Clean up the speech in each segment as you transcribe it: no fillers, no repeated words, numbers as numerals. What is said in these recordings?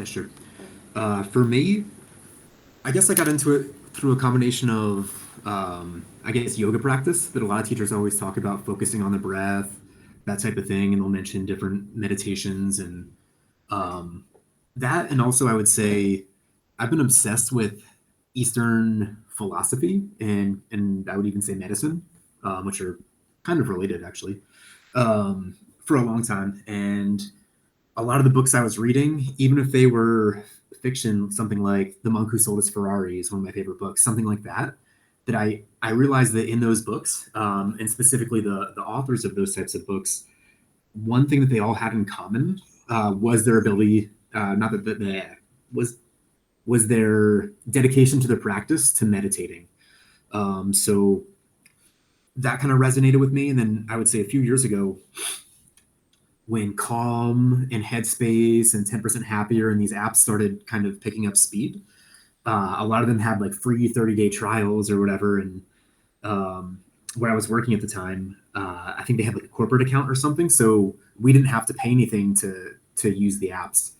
Yeah, sure. For me, I guess I got into it through a combination of, I guess, yoga practice that a lot of teachers always talk about, focusing on the breath, that type of thing, and they'll mention different meditations and um, that. And also, I would say I've been obsessed with Eastern philosophy and I would even say medicine, which are kind of related actually, for a long time. And a lot of the books I was reading, even if they were fiction, something like The Monk Who Sold His Ferrari is one of my favorite books, something like that, that I realized that in those books, and specifically the authors of those types of books, one thing that they all had in common was their ability, not that was was their dedication to the practice to meditating. So that kind of resonated with me. And then I would say a few years ago, when Calm and Headspace and 10% Happier and these apps started kind of picking up speed, a lot of them had like free 30-day trials or whatever. And where I was working at the time, I think they had like a corporate account or something, so we didn't have to pay anything to use the apps.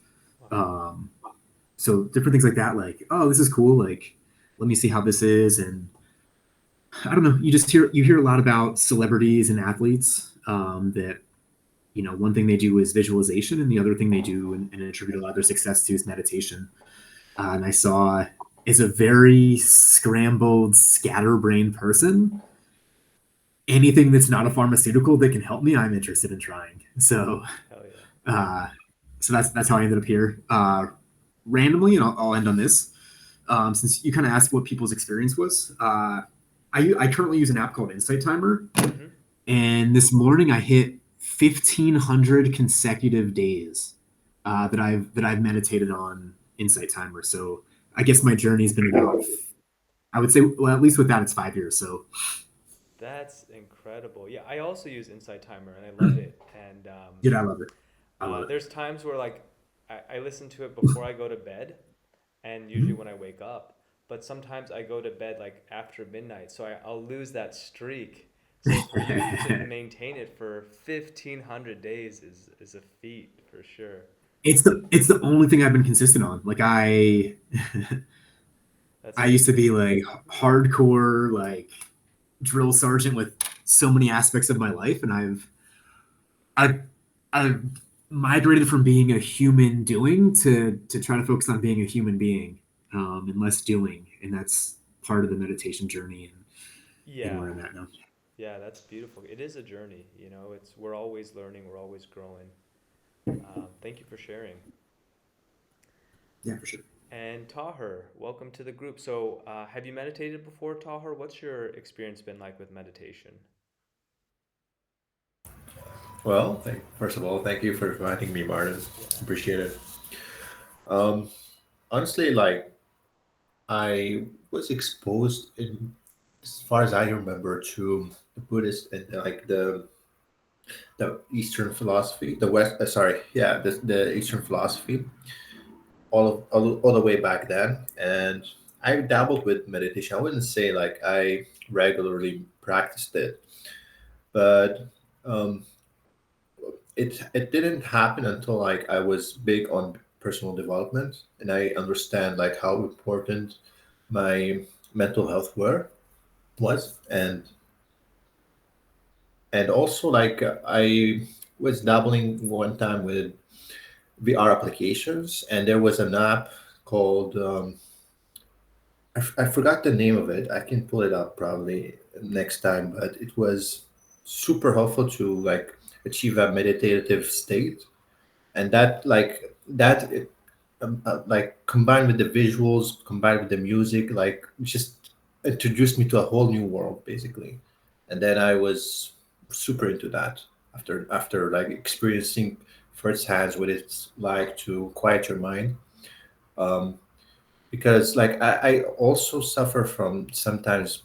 Wow. Um, so different things like that, like, oh, this is cool. Like, let me see how this is. And I don't know. You hear a lot about celebrities and athletes that one thing they do is visualization, and the other thing they do and attribute a lot of their success to is meditation. And I saw, as a very scrambled, scatterbrained person, anything that's not a pharmaceutical that can help me, I'm interested in trying. Hell yeah. Uh, so that's how I ended up here. Randomly, and I'll end on this. Since you kind of asked what people's experience was, I currently use an app called Insight Timer, Mm-hmm. and this morning I hit 1,500 consecutive days that I've meditated on Insight Timer. So I guess my journey's been about, I would say, well, at least with that, it's 5 years. So That's incredible. Yeah, I also use Insight Timer and I love it. And dude, I love it. I love it. there's times where like I listen to it before I go to bed and usually when I wake up. But sometimes I go to bed like after midnight, so I'll lose that streak. So for you to maintain it for 1,500 days is a feat for sure. It's the only thing I've been consistent on. Like That's I used to amazing. be like hardcore like drill sergeant with so many aspects of my life, and I've I've migrated from being a human doing to try to focus on being a human being, and less doing, and that's part of the meditation journey and Yeah. where I'm at now. Yeah, that's beautiful. It is a journey, you know. It's we're always learning, we're always growing. Thank you for sharing. Yeah, for sure. And Tahir, welcome to the group. So, have you meditated before, Tahir? What's your experience been like with meditation? Well, first of all, thank you for inviting me, Martin. Yeah. Appreciate it. Um, Honestly, like I was exposed as far as I remember, to the Buddhist and like the Eastern philosophy, the West. Sorry, yeah, the Eastern philosophy, all the way back then, and I dabbled with meditation. I wouldn't say like I regularly practiced it, but um, it didn't happen until like I was big on personal development and I understand like how important my mental health was and also like I was dabbling one time with VR applications and there was an app called I forgot the name of it. I can pull it up probably next time, but it was super helpful to like achieve a meditative state and like combined with the visuals, combined with the music, like just introduced me to a whole new world basically. And then I was super into that after like experiencing firsthand what it's like to quiet your mind. um, because like I also suffer from sometimes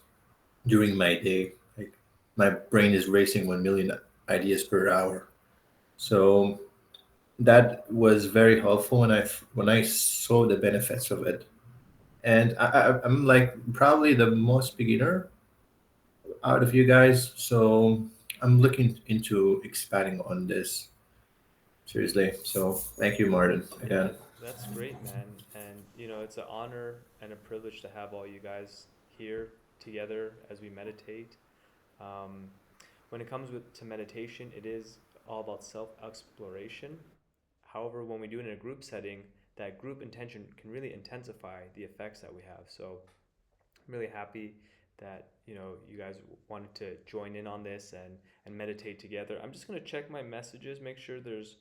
during my day, like my brain is racing 1 million ideas per hour. So that was very helpful when I saw the benefits of it. And I'm like probably the most beginner out of you guys, so I'm looking into expanding on this seriously. So thank you, Martin, Yeah, again. That's great, man. And it's an honor and a privilege to have all you guys here together as we meditate. Um, when it comes to meditation, it is all about self exploration. However, when we do it in a group setting, that group intention can really intensify the effects that we have. So I'm really happy that you guys wanted to join in on this and meditate together. I'm just gonna check my messages, make sure there's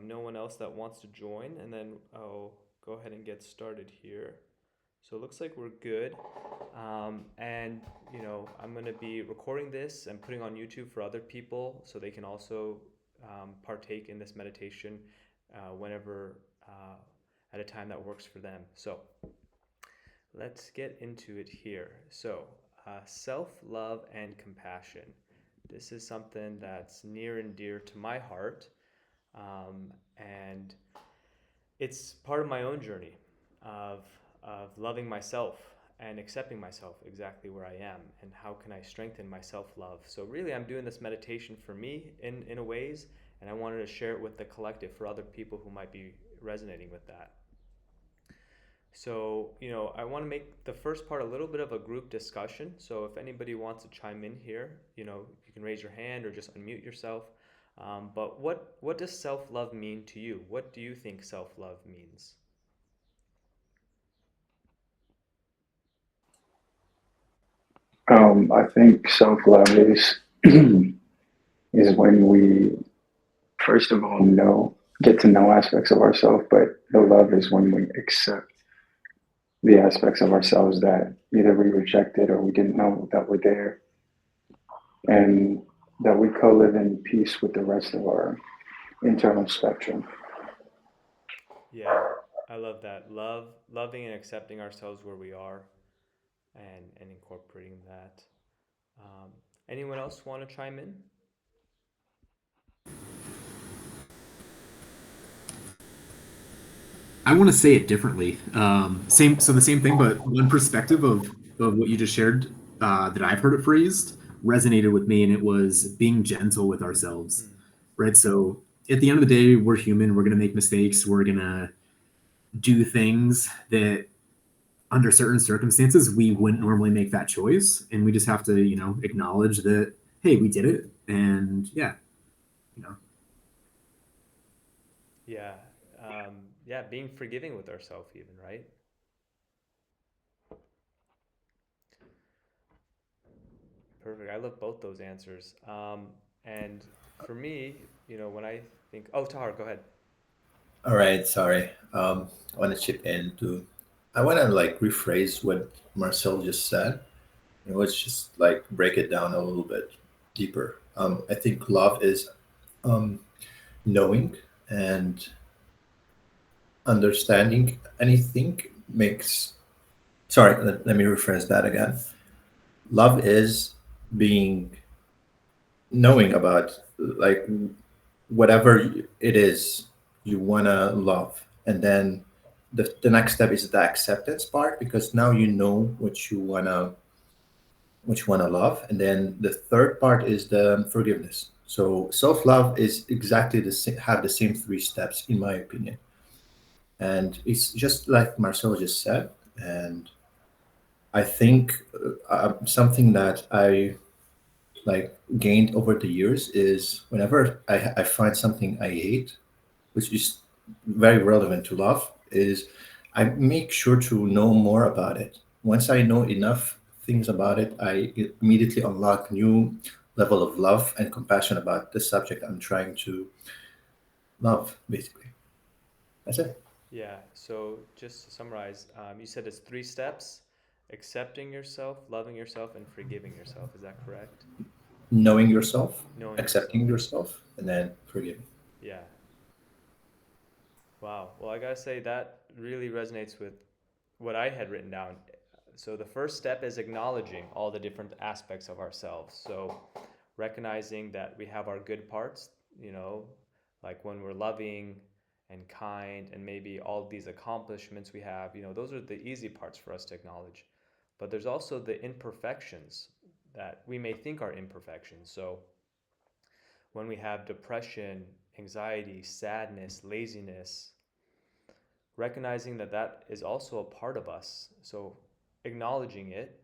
no one else that wants to join, and then I'll go ahead and get started here. So it looks like we're good. And I'm gonna be recording this and putting on YouTube for other people so they can also partake in this meditation whenever at a time that works for them. So let's get into it here. So, self love and compassion. This is something that's near and dear to my heart. And it's part of my own journey of, loving myself and accepting myself exactly where I am, and how can I strengthen my self love. So, really, I'm doing this meditation for me in a ways, and I wanted to share it with the collective for other people who might be resonating with that. So, I want to make the first part a little bit of a group discussion. So, if anybody wants to chime in here, you can raise your hand or just unmute yourself. But what does self love mean to you? What do you think self love means? I think self-love is is when we first of all get to know aspects of ourselves, but the love is when we accept the aspects of ourselves that either we rejected or we didn't know that were there, and that we co-live in peace with the rest of our internal spectrum. Yeah, I love that. Loving and accepting ourselves where we are, and incorporating that. Um, Anyone else want to chime in? I want to say it differently. So the same thing, but one perspective of what you just shared that I've heard it phrased resonated with me, and it was being gentle with ourselves, Hmm. right? So at the end of the day, we're human. We're gonna make mistakes. We're gonna do things that, under certain circumstances, we wouldn't normally make that choice, and we just have to, acknowledge that, hey, we did it, and yeah, you know, Yeah, yeah, being forgiving with ourselves, even, right? Perfect. I love both those answers. And for me, when I think, oh, Tahar, go ahead. All right, sorry. I want to chip in to. I want to like rephrase what Marcel just said. Let's just like break it down a little bit deeper. I think love is um, knowing and understanding anything makes. Sorry, let me rephrase that again. Love is being knowing about like whatever it is you want to love, and then the next step is the acceptance part, because now you know what you want to love, and then the third part is the forgiveness. So self-love is exactly have the same three steps in my opinion, and it's just like Marcel just said. And I think something that I like gained over the years is whenever I find something I hate, which is very relevant to love, is I make sure to know more about it. Once I know enough things about it, I immediately unlock new level of love and compassion about the subject I'm trying to love, basically. That's it. Yeah, so just to summarize, you said it's three steps: accepting yourself, loving yourself, and forgiving yourself. Is that correct? Knowing yourself, Knowing yourself. accepting yourself, and then forgiving. Yeah. Wow. Well, I gotta say that really resonates with what I had written down. So the first step is acknowledging all the different aspects of ourselves. So recognizing that we have our good parts, you know, like when we're loving and kind, and maybe all these accomplishments we have, those are the easy parts for us to acknowledge. But there's also the imperfections that we may think are imperfections. So when we have depression, anxiety, sadness, laziness, recognizing that that is also a part of us. So acknowledging it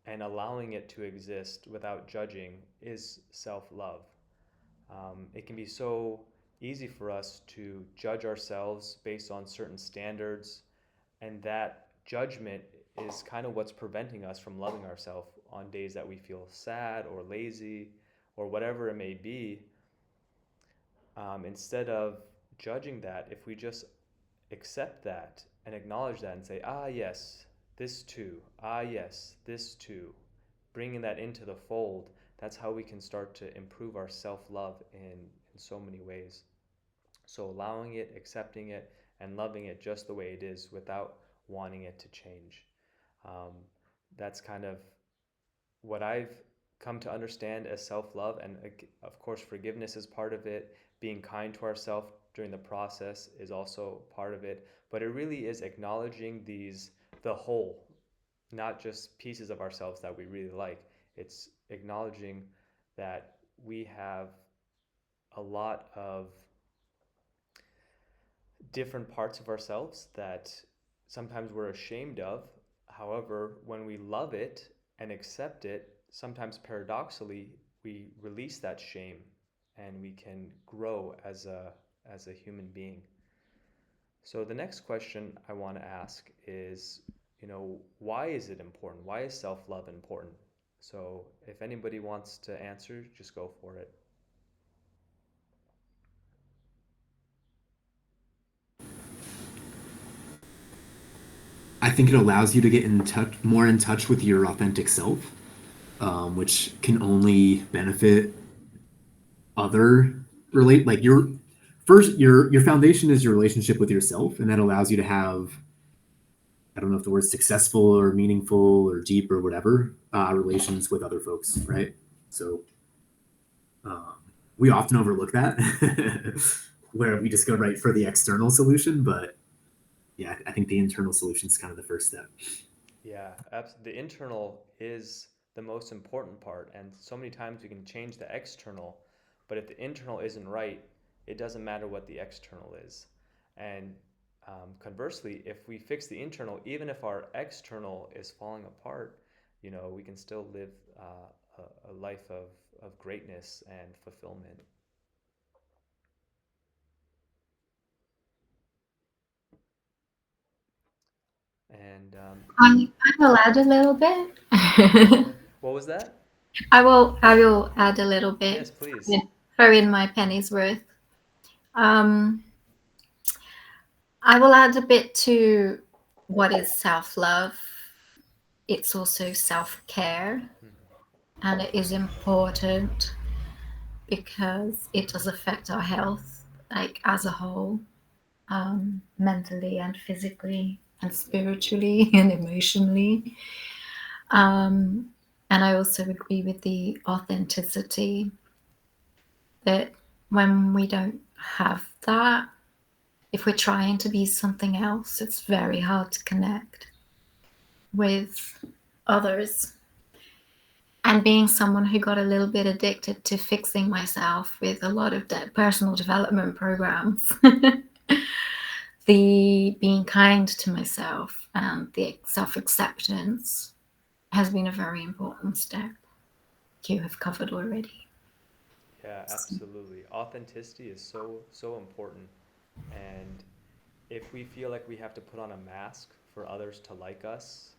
and allowing it to exist without judging is self-love. It can be so easy for us to judge ourselves based on certain standards, and that judgment is kind of what's preventing us from loving ourselves on days that we feel sad or lazy or whatever it may be. Instead of judging that, if we just accept that and acknowledge that and say, ah, yes, this too, ah, yes, this too, bringing that into the fold, that's how we can start to improve our self-love in so many ways. So allowing it, accepting it, and loving it just the way it is without wanting it to change. Um, that's kind of what I've come to understand as self-love, and of course forgiveness is part of it. Being kind to ourselves during the process is also part of it, but it really is acknowledging the whole, not just pieces of ourselves that we really like. It's acknowledging that we have a lot of different parts of ourselves that sometimes we're ashamed of. However, when we love it and accept it, sometimes paradoxically, we release that shame and we can grow as a human being. So the next question I want to ask is, why is it important? Why is self-love important? So if anybody wants to answer, just go for it. I think it allows you to get more in touch with your authentic self, which can only benefit other relate like your foundation is your relationship with yourself, and that allows you to have, I don't know if the word's successful or meaningful or deep or whatever, relations with other folks, right? So um, we often overlook that where we just go right for the external solution, but yeah, I think the internal solution is kind of the first step. Yeah, absolutely. The internal is the most important part, and so many times we can change the external, but if the internal isn't right, it doesn't matter what the external is. And conversely, if we fix the internal, even if our external is falling apart, we can still live a life of greatness and fulfillment. And I will add a little bit. what was that? I will add a little bit. Yes, please. Throw in my penny's worth. Um, I will add a bit to what is self-love. It's also self-care, and it is important because it does affect our health, like as a whole, mentally and physically and spiritually and emotionally. And I also agree with the authenticity that when we don't have that, if we're trying to be something else, it's very hard to connect with others. And being someone who got a little bit addicted to fixing myself with a lot of personal development programs, the being kind to myself and the self-acceptance has been a very important step you have covered already. Yeah, absolutely. Authenticity is so important. And if we feel like we have to put on a mask for others to like us,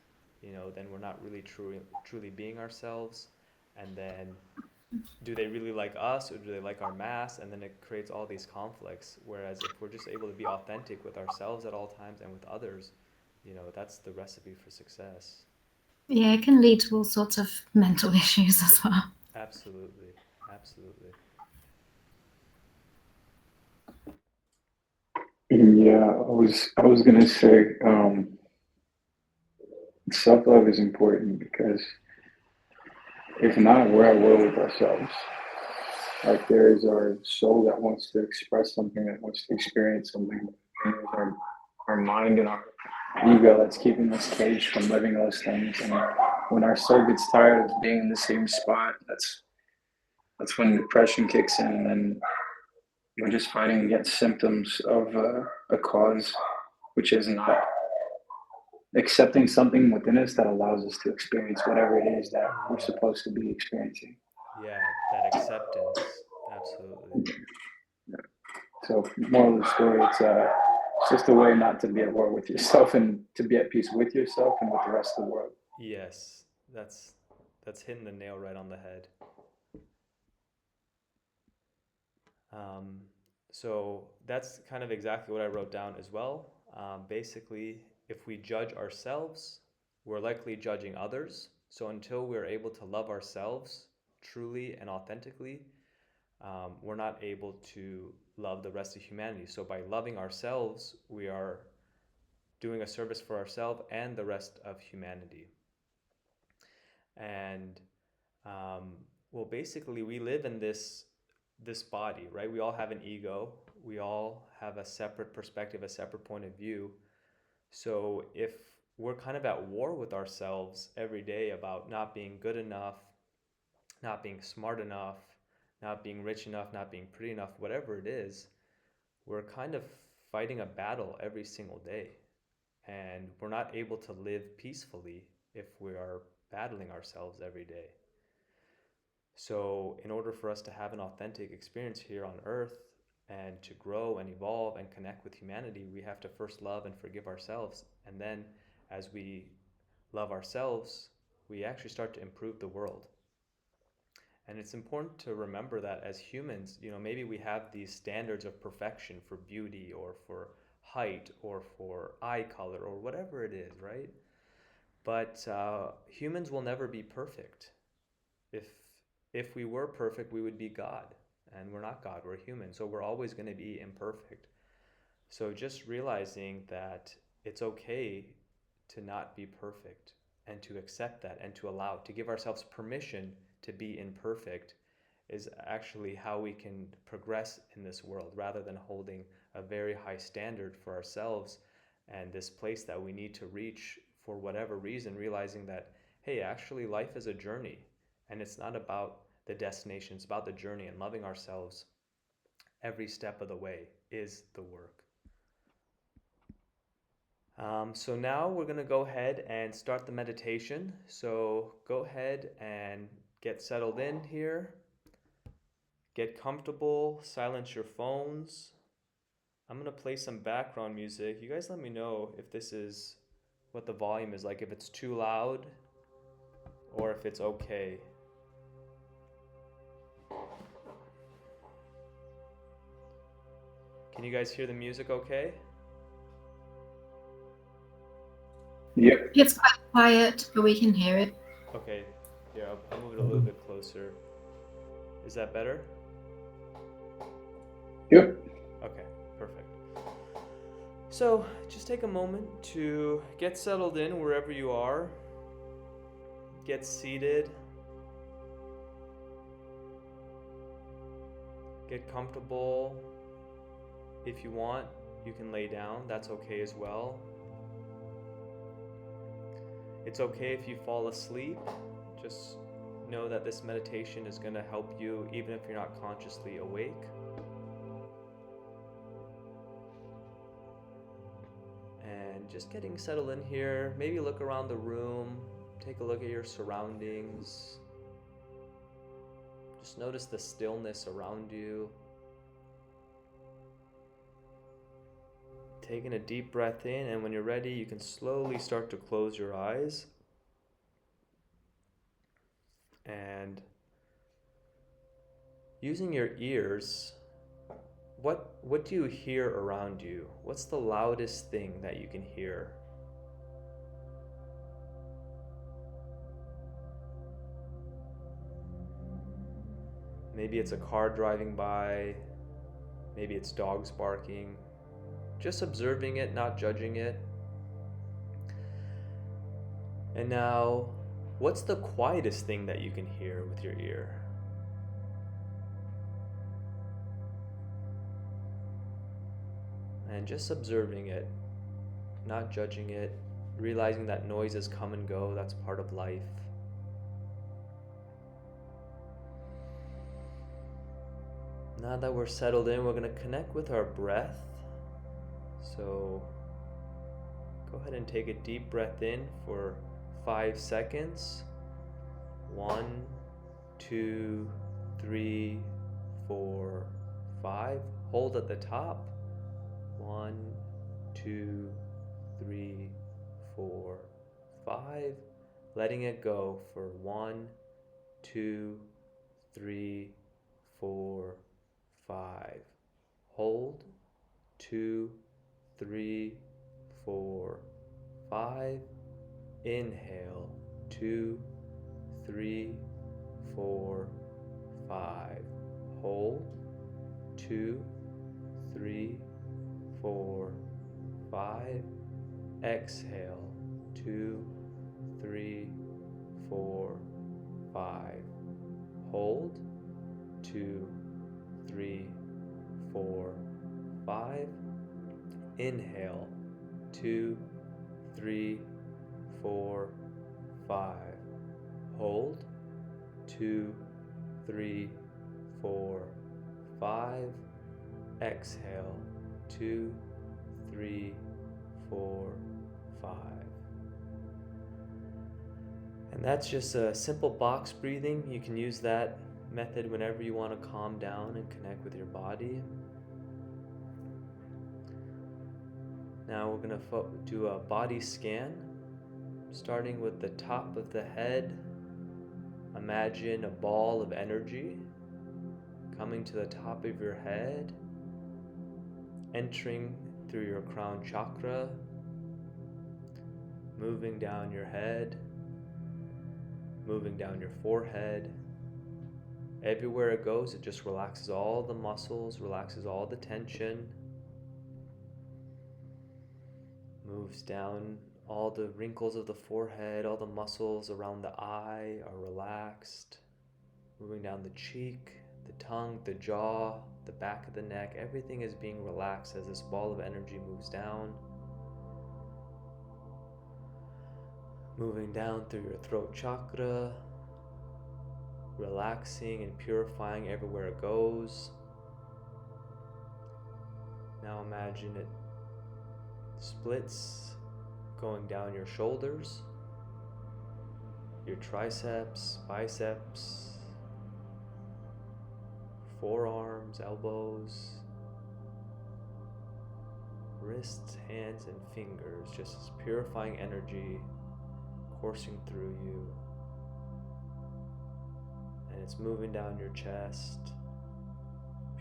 then we're not really truly being ourselves. And then do they really like us, or do they like our mask? And then it creates all these conflicts. Whereas if we're just able to be authentic with ourselves at all times and with others, that's the recipe for success. Yeah, it can lead to all sorts of mental issues as well. Absolutely. Absolutely. Yeah, I was gonna say, self-love is important because if not, we're at war with ourselves. Like there is our soul that wants to express something, that wants to experience something, and there's our mind and our ego that's keeping us caged from living those things. And when our soul gets tired of being in the same spot, that's when depression kicks in, and we're just fighting against symptoms of a cause. which is not accepting something within us that allows us to experience whatever it is that we're supposed to be experiencing. Yeah, that acceptance. Absolutely. So, moral of the story, it's just a way not to be at war with yourself and to be at peace with yourself and with the rest of the world. Yes, that's hitting the nail right on the head. Um, so that's kind of exactly what I wrote down as well. Basically, if we judge ourselves, we're likely judging others. So until we're able to love ourselves truly and authentically, we're not able to love the rest of humanity. So by loving ourselves, we are doing a service for ourselves and the rest of humanity. And well, basically, we live in this body, right? We all have an ego. We all have a separate perspective, a separate point of view. So if we're kind of at war with ourselves every day about not being good enough, not being smart enough, not being rich enough, not being pretty enough, whatever it is, we're kind of fighting a battle every single day. And we're not able to live peacefully if we are battling ourselves every day. So, in order for us to have an authentic experience here on earth and to grow and evolve and connect with humanity, we have to first love and forgive ourselves. And then, as we love ourselves, we actually start to improve the world. And it's important to remember that as humans, maybe we have these standards of perfection for beauty or for height or for eye color or whatever it is, right? But humans will never be perfect. If we were perfect, we would be God, and we're not God, we're human, so we're always going to be imperfect. So just realizing that it's okay to not be perfect and to accept that and to allow, to give ourselves permission to be imperfect is actually how we can progress in this world rather than holding a very high standard for ourselves and this place that we need to reach for whatever reason, realizing that, hey, actually life is a journey and it's not about the destination, it's about the journey, and loving ourselves every step of the way is the work. So now we're going to go ahead and start the meditation. So go ahead and get settled in here. Get comfortable, silence your phones. I'm going to play some background music. You guys let me know if this is what the volume is like, if it's too loud or if it's okay. Can you guys hear the music okay? Yep. It's quite quiet, but we can hear it. Okay, here, I'll move it a little bit closer. Is that better? Yep. Okay, perfect. So just take a moment to get settled in wherever you are. Get seated. Get comfortable. If you want, you can lay down. That's okay as well. It's okay if you fall asleep. Just know that this meditation is going to help you even if you're not consciously awake. And just getting settled in here, maybe look around the room, take a look at your surroundings. Just notice the stillness around you. Taking a deep breath in, and when you're ready, you can slowly start to close your eyes. And using your ears, what do you hear around you? What's the loudest thing that you can hear? Maybe it's a car driving by, maybe it's dogs barking. Just observing it, not judging it. And now, what's the quietest thing that you can hear with your ear? And just observing it, not judging it, realizing that noises come and go, that's part of life. Now that we're settled in, we're going to connect with our breath. So Go ahead and take a deep breath in for 5 seconds. 1, 2, 3, 4, 5. Hold at the top. 1, 2, 3, 4, 5. Letting it go for 1, 2, 3, 4, 5. Hold. 2, 3, 4, 5. Inhale. 2, 3, 4, 5. Hold. 2, 3, 4, 5. Exhale. 2, 3, 4, 5. Hold. 2, 3, 4, 5. Inhale. 2, 3, 4, 5. Hold. 2, 3, 4, 5. Exhale. 2, 3, 4, 5. And that's just a simple box breathing. You can use that method whenever you want to calm down and connect with your body. Now we're going to do a body scan, starting with the top of the head. Imagine a ball of energy coming to the top of your head, entering through your crown chakra, moving down your head, moving down your forehead. Everywhere it goes, it just relaxes all the muscles, relaxes all the tension, moves down all the wrinkles of the forehead, all the muscles around the eye are relaxed, moving down the cheek, the tongue, the jaw, the back of the neck. Everything is being relaxed as this ball of energy moves down, moving down through your throat chakra, relaxing and purifying everywhere it goes. Now imagine it splits, going down your shoulders, your triceps, biceps, forearms, elbows, wrists, hands, and fingers, just as purifying energy coursing through you. And it's moving down your chest,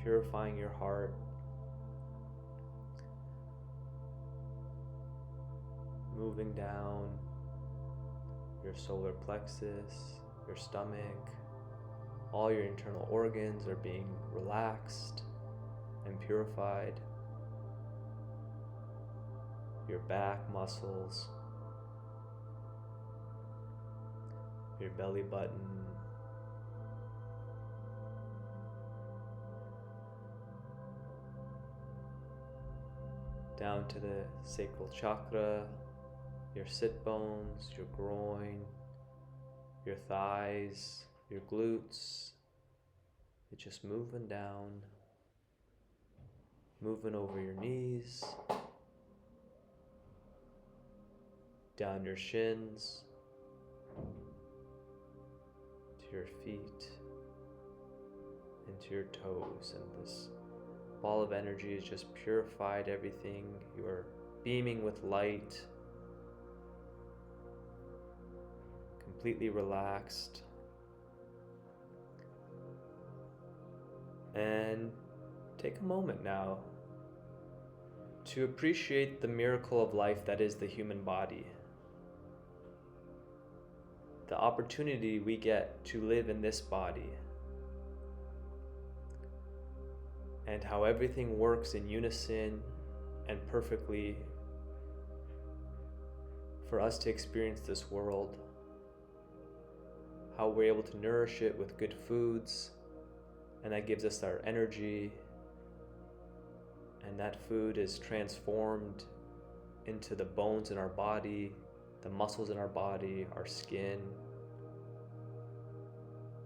purifying your heart, moving down your solar plexus, your stomach. All your internal organs are being relaxed and purified. Your back muscles, your belly button, down to the sacral chakra, your sit bones, your groin, your thighs, your glutes. It's just moving down, moving over your knees, down your shins, to your feet, into your toes. And this ball of energy has just purified everything. You are beaming with light, completely relaxed. And take a moment now to appreciate the miracle of life that is the human body. The opportunity we get to live in this body, and how everything works in unison and perfectly for us to experience this world. How we're able to nourish it with good foods, and that gives us our energy, and that food is transformed into the bones in our body, the muscles in our body, our skin.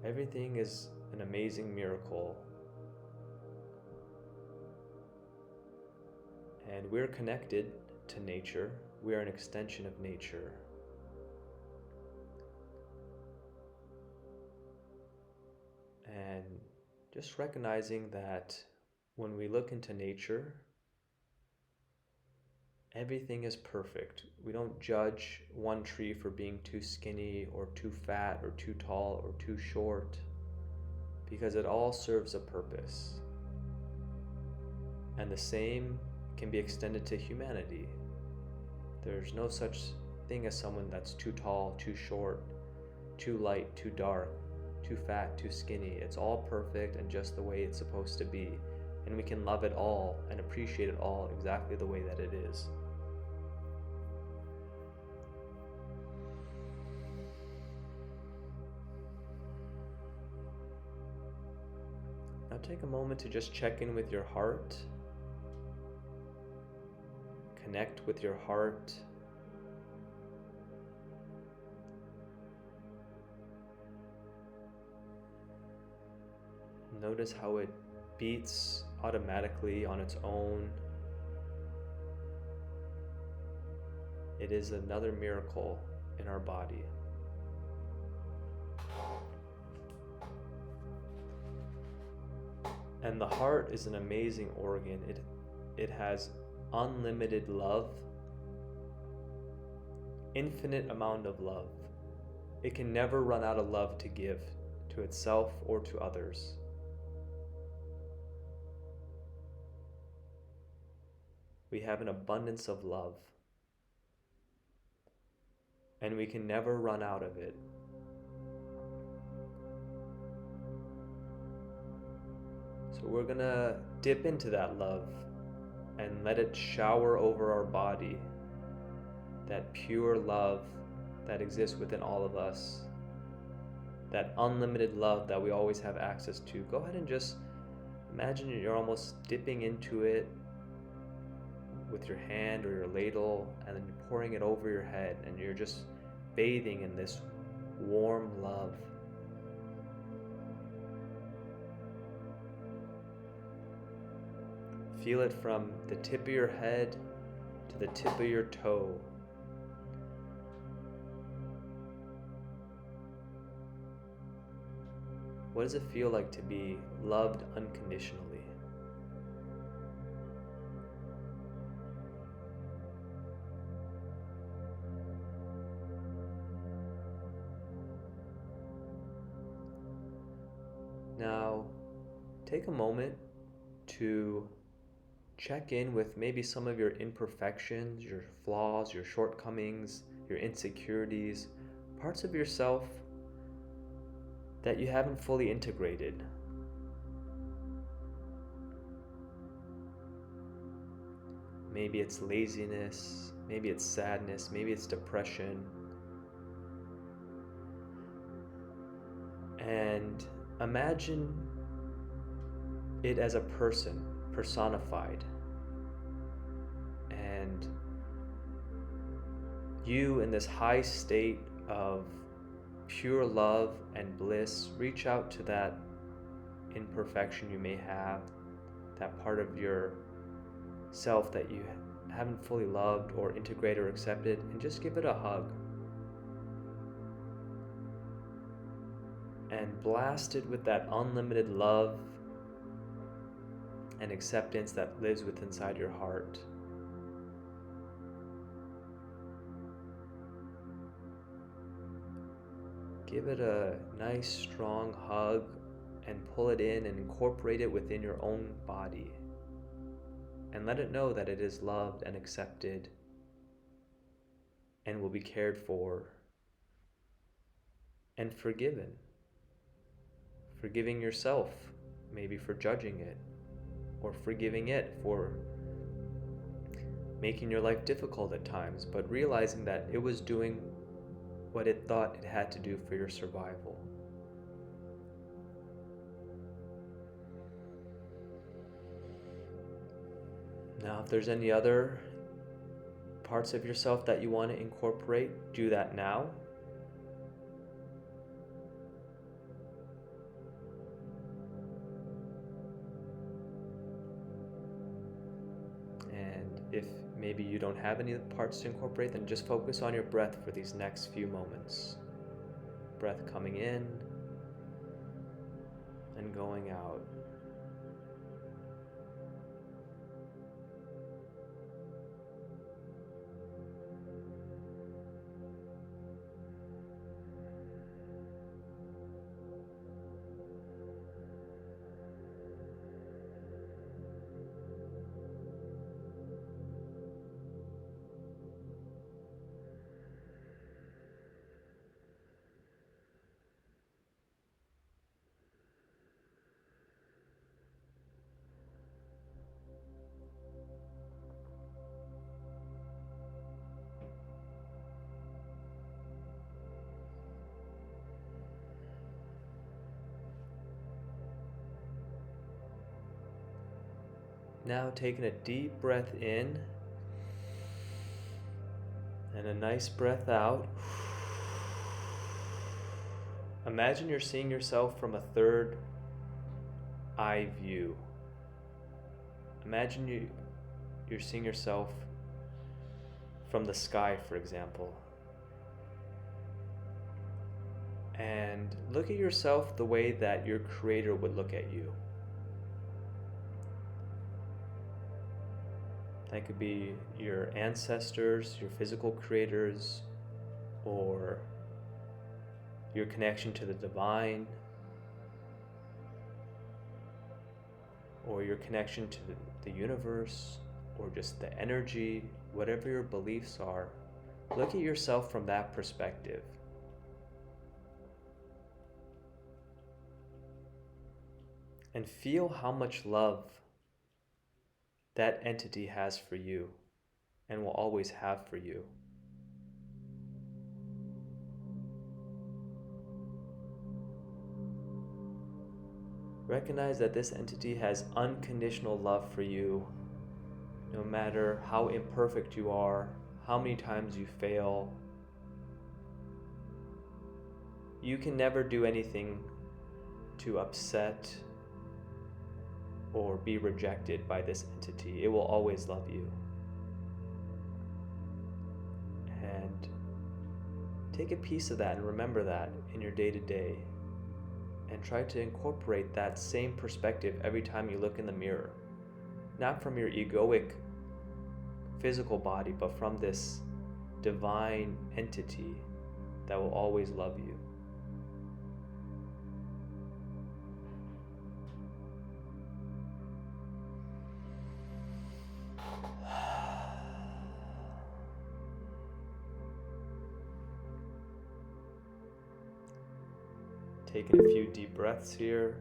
Everything is an amazing miracle. And we're connected to nature. We are an extension of nature. And just recognizing that when we look into nature, everything is perfect. We don't judge one tree for being too skinny or too fat or too tall or too short, because it all serves a purpose. And the same can be extended to humanity. There's no such thing as someone that's too tall, too short, too light, too dark, too fat, too skinny. It's all perfect and just the way it's supposed to be. And we can love it all and appreciate it all exactly the way that it is. Now take a moment to just check in with your heart. Connect with your heart. Notice how it beats automatically on its own. It is another miracle in our body. And the heart is an amazing organ. It has unlimited love, infinite amount of love. It can never run out of love to give to itself or to others. We have an abundance of love, and we can never run out of it. So we're gonna dip into that love and let it shower over our body, that pure love that exists within all of us, that unlimited love that we always have access to. Go ahead and just imagine you're almost dipping into it with your hand or your ladle, and then you're pouring it over your head, and you're just bathing in this warm love. Feel it from the tip of your head to the tip of your toe. What does it feel like to be loved unconditionally? Now, take a moment to check in with maybe some of your imperfections, your flaws, your shortcomings, your insecurities, parts of yourself that you haven't fully integrated. Maybe it's laziness, maybe it's sadness, maybe it's depression. And imagine it as a person, personified. And you, in this high state of pure love and bliss, reach out to that imperfection you may have, that part of your self that you haven't fully loved or integrated or accepted, and just give it a hug. And blast it with that unlimited love and acceptance that lives within inside your heart. Give it a nice strong hug and pull it in and incorporate it within your own body. And let it know that it is loved and accepted and will be cared for and forgiven. Forgiving yourself, maybe for judging it, or forgiving it for making your life difficult at times, but realizing that it was doing what it thought it had to do for your survival. Now, if there's any other parts of yourself that you want to incorporate, do that now. And if maybe you don't have any parts to incorporate, then just focus on your breath for these next few moments. Breath coming in and going out. Now taking a deep breath in and a nice breath out. Imagine you're seeing yourself from a third eye view. Imagine you're seeing yourself from the sky, for example. And look at yourself the way that your creator would look at you. That could be your ancestors, your physical creators, or your connection to the divine, or your connection to the universe, or just the energy, whatever your beliefs are. Look at yourself from that perspective. And feel how much love that entity has for you and will always have for you. Recognize that this entity has unconditional love for you, no matter how imperfect you are, how many times you fail. You can never do anything to upset or be rejected by this entity. It will always love you. And take a piece of that and remember that in your day-to-day, and try to incorporate that same perspective every time you look in the mirror. Not from your egoic physical body, but from this divine entity that will always love you. Taking a few deep breaths here.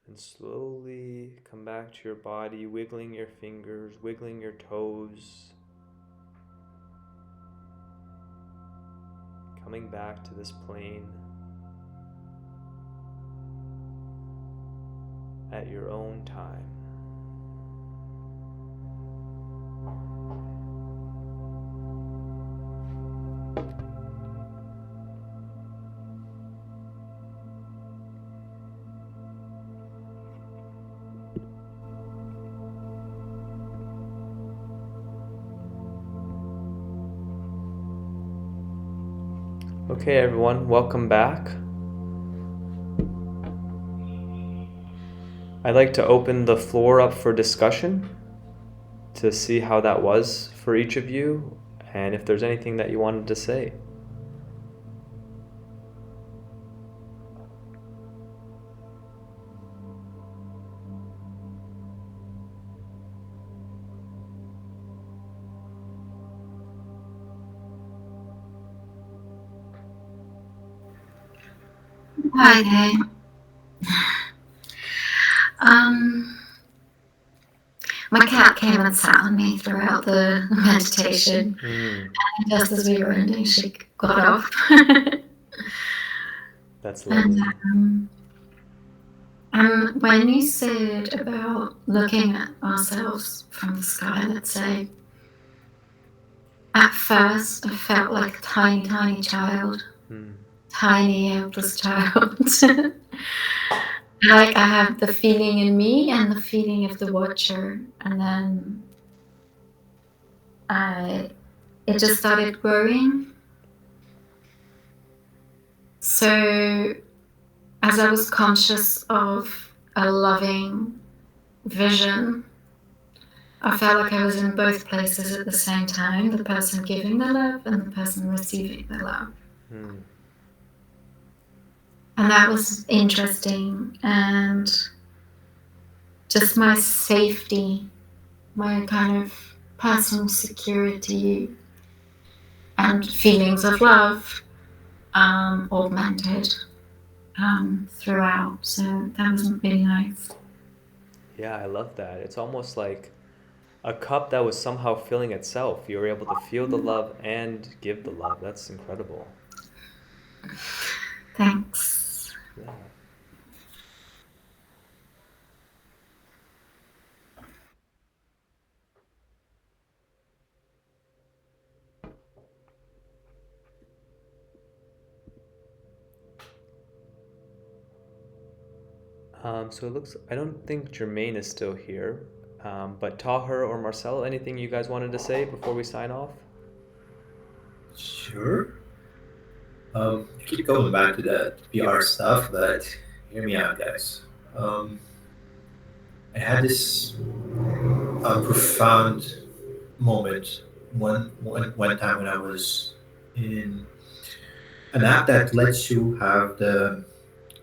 And slowly come back to your body, wiggling your fingers, wiggling your toes. Coming back to this plane at your own time. Okay, everyone, welcome back. I'd like to open the floor up for discussion to see how that was for each of you, and if there's anything that you wanted to say. Hi there. My cat came and sat on me throughout the meditation. And just as we were ending, she got off. That's lovely. And when you said about looking at ourselves from the sky, let's say, at first I felt like a tiny, tiny child, tiny, helpless child. Like I have the feeling in me and the feeling of the watcher, and then it just started growing. So as I was conscious of a loving vision, I felt like I was in both places at the same time, the person giving the love and the person receiving the love. And that was interesting, and just my safety, my kind of personal security and feelings of love augmented throughout. So that was really nice. Yeah, I love that. It's almost like a cup that was somehow filling itself. You were able to feel the love and give the love. That's incredible. Thanks. Yeah. So it looks, I don't think Jermaine is still here. But Taher or Marcel, anything you guys wanted to say before we sign off? Sure. Keep going back to that VR stuff, but hear me out, guys. I had this profound moment one time when I was in an app that lets you have the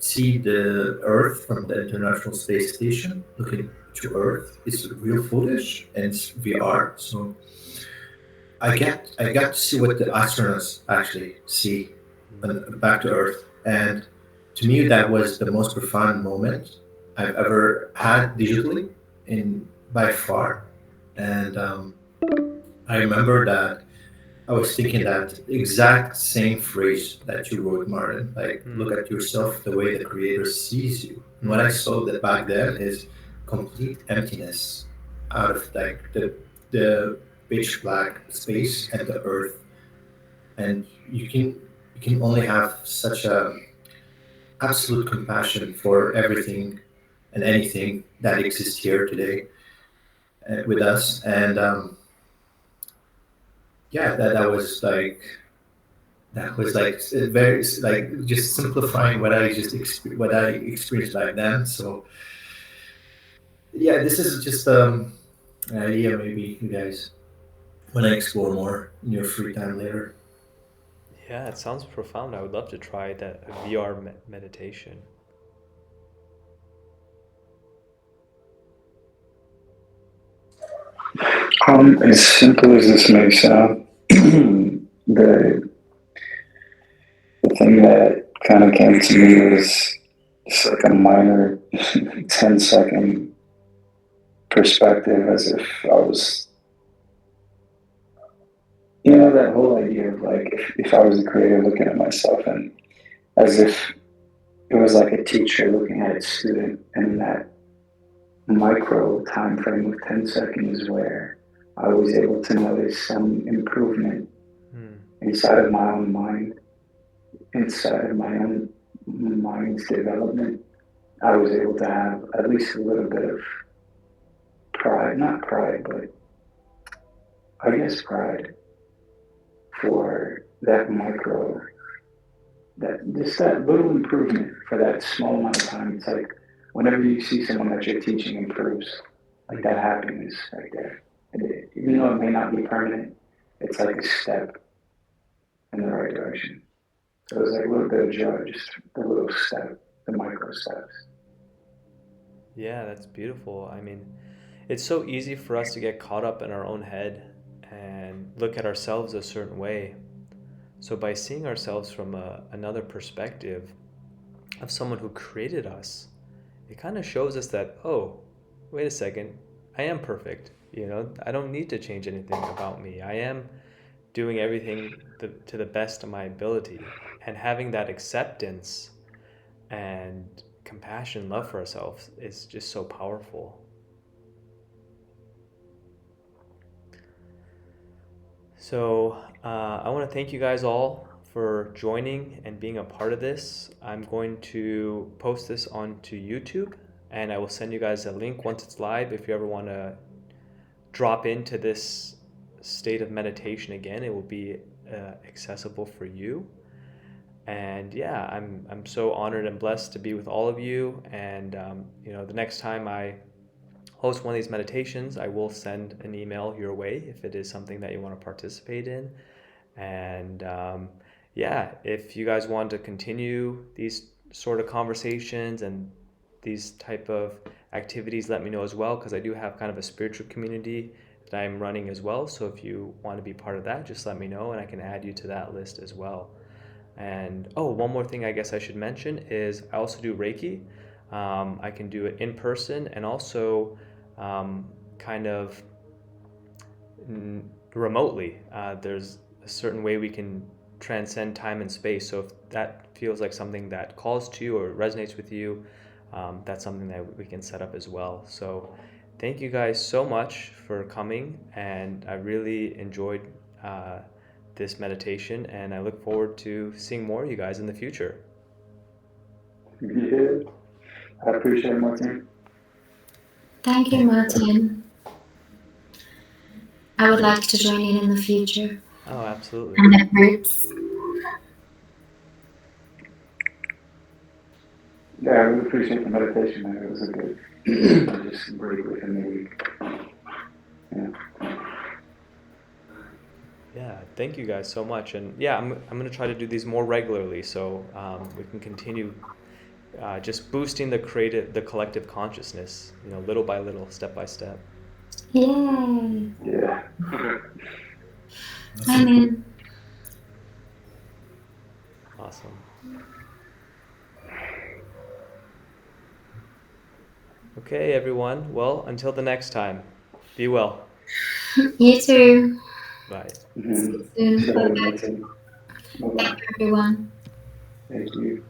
see the Earth from the International Space Station, looking to Earth. It's real footage and it's VR. So I got to see what the astronauts actually see back to Earth, and to me that was the most profound moment I've ever had digitally, in by far. And I remember that I was thinking that exact same phrase that you wrote, Martin. Like, look at yourself the way the Creator sees you. And what I saw that back then is complete emptiness out of like the pitch black space and the earth, and you can only have such a absolute compassion for everything and anything that exists here today with us. And yeah, that was like very like just simplifying what what I experienced back then. So yeah, this is just an idea. Maybe you guys want to explore more in your free time later. Yeah, it sounds profound. I would love to try that VR meditation. As simple as this may sound, the the thing that kind of came to me was just like a minor 10-second perspective, as if I was, that whole idea of like if I was the creator looking at myself, and as if it was like a teacher looking at its student, and that micro time frame of 10 seconds where I was able to notice some improvement inside of my own mind, inside of my own mind's development. I was able to have at least a little bit of pride, not pride, but I guess pride for that micro, that just that little improvement for that small amount of time. It's like whenever you see someone that you're teaching improves, like that happiness right there. And even though it may not be permanent, it's like a step in the right direction. So it's like a little bit of joy, just the little step, the micro steps. Yeah, that's beautiful. I mean, it's so easy for us to get caught up in our own head and look at ourselves a certain way. So by seeing ourselves from another perspective of someone who created us, it kind of shows us that, oh, wait a second, I am perfect. I don't need to change anything about me. I am doing everything to the best of my ability. And having that acceptance and compassion, love for ourselves is just so powerful. So I want to thank you guys all for joining and being a part of this. I'm going to post this onto YouTube, and I will send you guys a link once it's live. If you ever want to drop into this state of meditation again, it will be accessible for you. And yeah, I'm so honored and blessed to be with all of you. And the next time I host one of these meditations, I will send an email your way if it is something that you want to participate in. And yeah, if you guys want to continue these sort of conversations and these type of activities, let me know as well, because I do have kind of a spiritual community that I'm running as well. So if you want to be part of that, just let me know and I can add you to that list as well. And one more thing I guess I should mention is I also do Reiki. I can do it in person and also kind of remotely. There's a certain way we can transcend time and space. So if that feels like something that calls to you or resonates with you, that's something that we can set up as well. So thank you guys so much for coming, and I really enjoyed this meditation, and I look forward to seeing more of you guys in the future. Yeah, I appreciate it, Martin. Thank you, Martin. I would like to join in the future. Oh, absolutely. And at groups. Yeah, I really appreciate the meditation, man. It was a good, just break within the week. Yeah. Yeah, thank you guys so much. And yeah, I'm going to try to do these more regularly so we can continue just boosting the collective consciousness, little by little, step by step. Yay. Yeah. I'm in. Awesome. Okay, everyone. Well, until the next time, be well. You too. Bye. Mm-hmm. See you soon. Stay, Martin. Bye-bye. Thank you, everyone. Thank you.